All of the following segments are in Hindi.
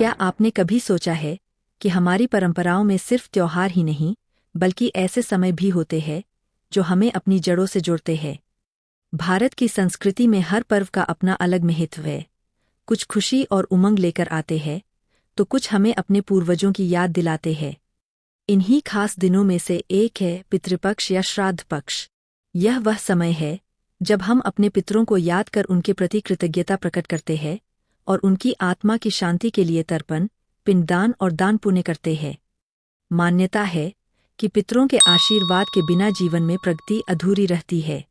क्या आपने कभी सोचा है कि हमारी परंपराओं में सिर्फ त्योहार ही नहीं बल्कि ऐसे समय भी होते हैं जो हमें अपनी जड़ों से जोड़ते हैं। भारत की संस्कृति में हर पर्व का अपना अलग महत्व है। कुछ खुशी और उमंग लेकर आते हैं तो कुछ हमें अपने पूर्वजों की याद दिलाते हैं। इन्हीं खास दिनों में से एक है पितृपक्ष या श्राद्ध पक्ष। यह वह समय है जब हम अपने पितरों को याद कर उनके प्रति कृतज्ञता प्रकट करते हैं और उनकी आत्मा की शांति के लिए तर्पण, पिंडदान और दान पुण्य करते हैं। मान्यता है कि पितरों के आशीर्वाद के बिना जीवन में प्रगति अधूरी रहती है।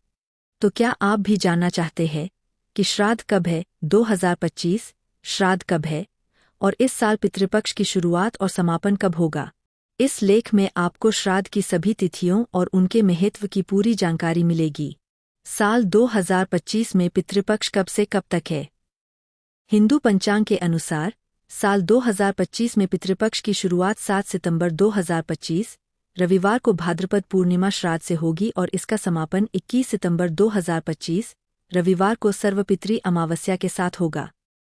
तो क्या आप भी जानना चाहते हैं कि श्राद्ध कब है? 2025 श्राद्ध कब है और इस साल पितृपक्ष की शुरुआत और समापन कब होगा? इस लेख में आपको श्राद्ध की सभी तिथियों और उनके महत्व की पूरी जानकारी मिलेगी। साल 2025 में पितृपक्ष कब से कब तक है? हिंदू पंचांग के अनुसार साल 2025 में पितृपक्ष की शुरुआत 7 सितंबर 2025 रविवार को भाद्रपद पूर्णिमा श्राद्ध से होगी और इसका समापन 21 सितंबर 2025 रविवार को सर्वपितृ अमावस्या के साथ होगा।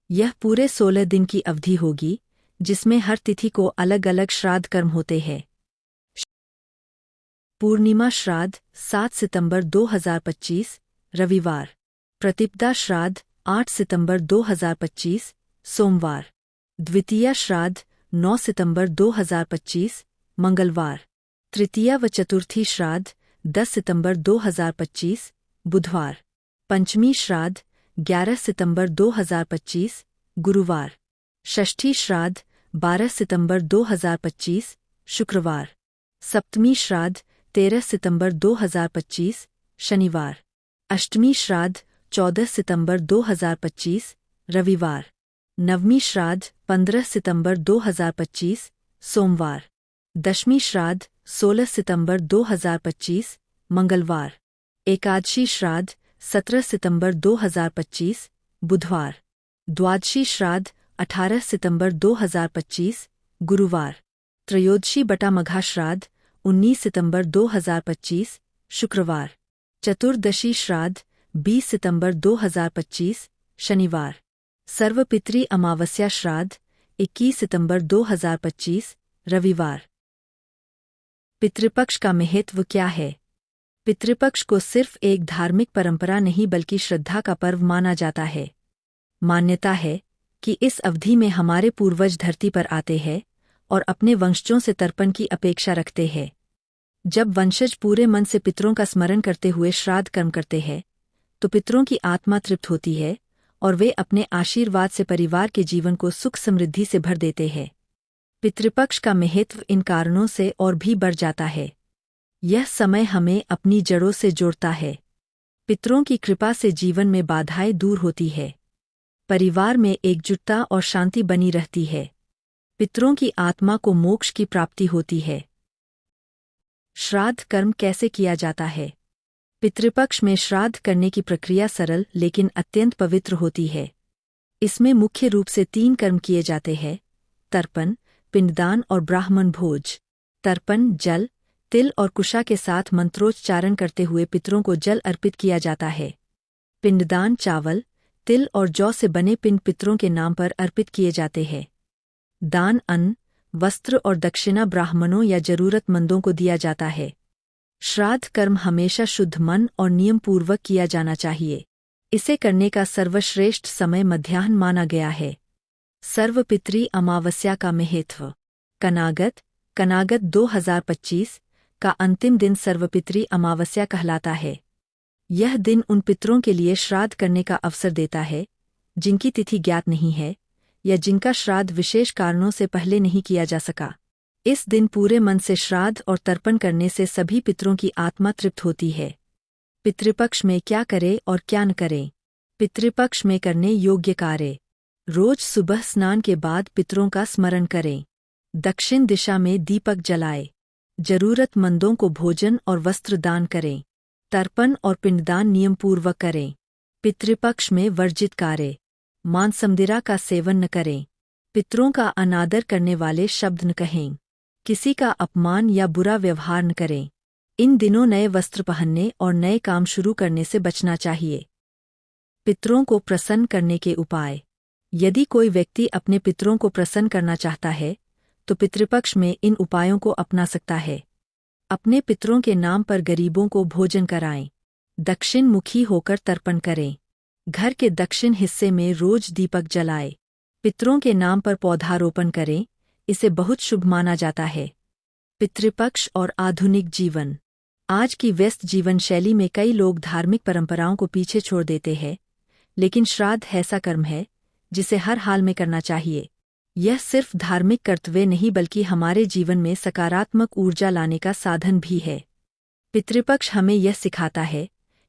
यह पूरे 16 दिन की अवधि होगी जिसमें हर तिथि को अलग अलग श्राद्ध कर्म होते हैं। पूर्णिमा श्राद्ध 7 सितंबर 2025 रविवार। प्रतिपदा श्राद्ध 8 सितंबर 2025 सोमवार। द्वितीया श्राद्ध 9 सितंबर 2025 मंगलवार। तृतीया व चतुर्थी श्राद्ध 10 सितंबर 2025 बुधवार। पंचमी श्राद्ध 11 सितंबर 2025 गुरुवार। षष्ठी श्राद्ध 12 सितंबर 2025 शुक्रवार। सप्तमी श्राद्ध 13 सितंबर 2025 शनिवार। अष्टमी श्राद्ध 14 सितंबर 2025 रविवार। नवमी श्राद्ध 15 सितंबर 2025 सोमवार। दशमी श्राद्ध 16 सितंबर 2025 मंगलवार। एकादशी श्राद्ध 17 सितंबर 2025 बुधवार। द्वादशी श्राद्ध 18 सितंबर 2025 गुरुवार। त्रयोदशी बटा मघा श्राद्ध 19 सितंबर 2025 शुक्रवार। चतुर्दशी श्राद्ध 20 सितंबर 2025 शनिवार। सर्वपितृ अमावस्या श्राद्ध 21 सितंबर 2025 रविवार। पितृपक्ष का महत्व क्या है? पितृपक्ष को सिर्फ एक धार्मिक परंपरा नहीं बल्कि श्रद्धा का पर्व माना जाता है। मान्यता है कि इस अवधि में हमारे पूर्वज धरती पर आते हैं और अपने वंशजों से तर्पण की अपेक्षा रखते हैं। जब वंशज पूरे मन से पितरों का स्मरण करते हुए श्राद्ध कर्म करते हैं तो पितरों की आत्मा तृप्त होती है और वे अपने आशीर्वाद से परिवार के जीवन को सुख समृद्धि से भर देते हैं। पितृपक्ष का महत्व इन कारणों से और भी बढ़ जाता है। यह समय हमें अपनी जड़ों से जोड़ता है। पितरों की कृपा से जीवन में बाधाएं दूर होती है। परिवार में एकजुटता और शांति बनी रहती है। पितरों की आत्मा को मोक्ष की प्राप्ति होती है। श्राद्ध कर्म कैसे किया जाता है? पितृपक्ष में श्राद्ध करने की प्रक्रिया सरल लेकिन अत्यंत पवित्र होती है। इसमें मुख्य रूप से 3 कर्म किए जाते हैं: तर्पण, पिंडदान और ब्राह्मण भोज। तर्पण जल, तिल और कुशा के साथ मंत्रोच्चारण करते हुए पितरों को जल अर्पित किया जाता है। पिंडदान चावल, तिल और जौ से बने पिंड पितरों के नाम पर अर्पित किए जाते हैं। दान अन्न, वस्त्र और दक्षिणा ब्राह्मणों या जरूरतमंदों को दिया जाता है। श्राद्ध कर्म हमेशा शुद्ध मन और नियम पूर्वक किया जाना चाहिए। इसे करने का सर्वश्रेष्ठ समय मध्याह्न माना गया है। सर्वपितृ अमावस्या का महत्व। कनागत 2025 का अंतिम दिन सर्वपितृ अमावस्या कहलाता है। यह दिन उन पितरों के लिए श्राद्ध करने का अवसर देता है जिनकी तिथि ज्ञात नहीं है या जिनका श्राद्ध विशेष कारणों से पहले नहीं किया जा सका। इस दिन पूरे मन से श्राद्ध और तर्पण करने से सभी पितरों की आत्मा तृप्त होती है। पितृपक्ष में क्या करें और क्या न करें? पितृपक्ष में करने योग्य कार्य। रोज सुबह स्नान के बाद पितरों का स्मरण करें। दक्षिण दिशा में दीपक जलाएं। जरूरतमंदों को भोजन और वस्त्र दान करें। तर्पण और पिंडदान नियमपूर्वक करें। पितृपक्ष में वर्जित कार्य। मांसमदिरा का सेवन न करें। पितरों का अनादर करने वाले शब्द न कहें। किसी का अपमान या बुरा व्यवहार न करें। इन दिनों नए वस्त्र पहनने और नए काम शुरू करने से बचना चाहिए। पितरों को प्रसन्न करने के उपाय। यदि कोई व्यक्ति अपने पितरों को प्रसन्न करना चाहता है तो पितृपक्ष में इन उपायों को अपना सकता है। अपने पितरों के नाम पर गरीबों को भोजन कराएं। दक्षिण मुखी होकर तर्पण करें। घर के दक्षिण हिस्से में रोज दीपक जलाएं। पितरों के नाम पर पौधारोपण करें, इसे बहुत शुभ माना जाता है। पितृपक्ष और आधुनिक जीवन। आज की व्यस्त जीवन शैली में कई लोग धार्मिक परंपराओं को पीछे छोड़ देते हैं, लेकिन श्राद्ध ऐसा कर्म है जिसे हर हाल में करना चाहिए। यह सिर्फ धार्मिक कर्तव्य नहीं बल्कि हमारे जीवन में सकारात्मक ऊर्जा लाने का साधन भी है। पितृपक्ष हमें यह सिखाता है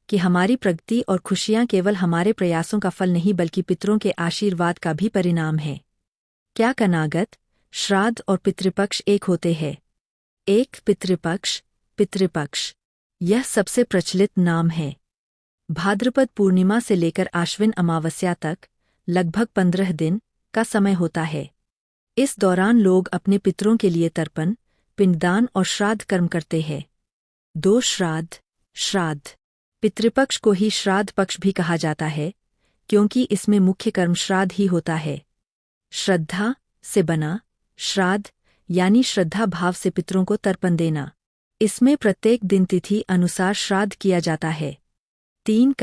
कि हमारी प्रगति और खुशियां केवल हमारे प्रयासों का फल नहीं बल्कि पितरों के आशीर्वाद का भी परिणाम है। क्या कनागत, श्राद्ध और पितृपक्ष एक होते हैं? एक पितृपक्ष यह सबसे प्रचलित नाम है। भाद्रपद पूर्णिमा से लेकर आश्विन अमावस्या तक लगभग 15 दिन का समय होता है। इस दौरान लोग अपने पितरों के लिए तर्पण, पिंडदान और श्राद्ध कर्म करते हैं। 2 श्राद्ध। पितृपक्ष को ही श्राद्ध पक्ष भी कहा जाता है क्योंकि इसमें मुख्य कर्म श्राद्ध ही होता है। श्रद्धा से बना श्राद्ध यानी श्रद्धा भाव से पितरों को तर्पण देना। इसमें प्रत्येक दिन तिथि अनुसार श्राद्ध किया जाता है। 3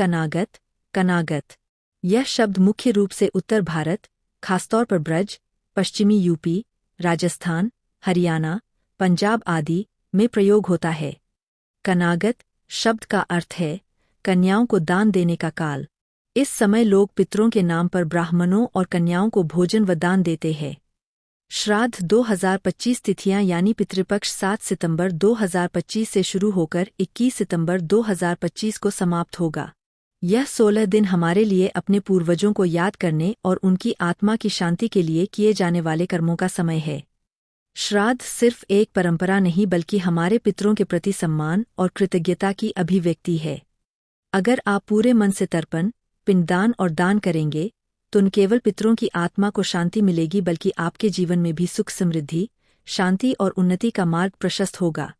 कनागत। यह शब्द मुख्य रूप से उत्तर भारत, खासतौर पर ब्रज, पश्चिमी यूपी, राजस्थान, हरियाणा, पंजाब आदि में प्रयोग होता है। कनागत शब्द का अर्थ है कन्याओं को दान देने का काल। इस समय लोग पितरों के नाम पर ब्राह्मणों और कन्याओं को भोजन व दान देते हैं। श्राद्ध 2025 तिथियां यानी पितृपक्ष 7 सितंबर 2025 से शुरू होकर 21 सितंबर 2025 को समाप्त होगा। यह 16 दिन हमारे लिए अपने पूर्वजों को याद करने और उनकी आत्मा की शांति के लिए किए जाने वाले कर्मों का समय है। श्राद्ध सिर्फ एक परंपरा नहीं बल्कि हमारे पितरों के प्रति सम्मान और कृतज्ञता की अभिव्यक्ति है। अगर आप पूरे मन से तर्पण, पिंडदान और दान करेंगे तो न केवल पितरों की आत्मा को शांति मिलेगी बल्कि आपके जीवन में भी सुख, समृद्धि, शांति और उन्नति का मार्ग प्रशस्त होगा।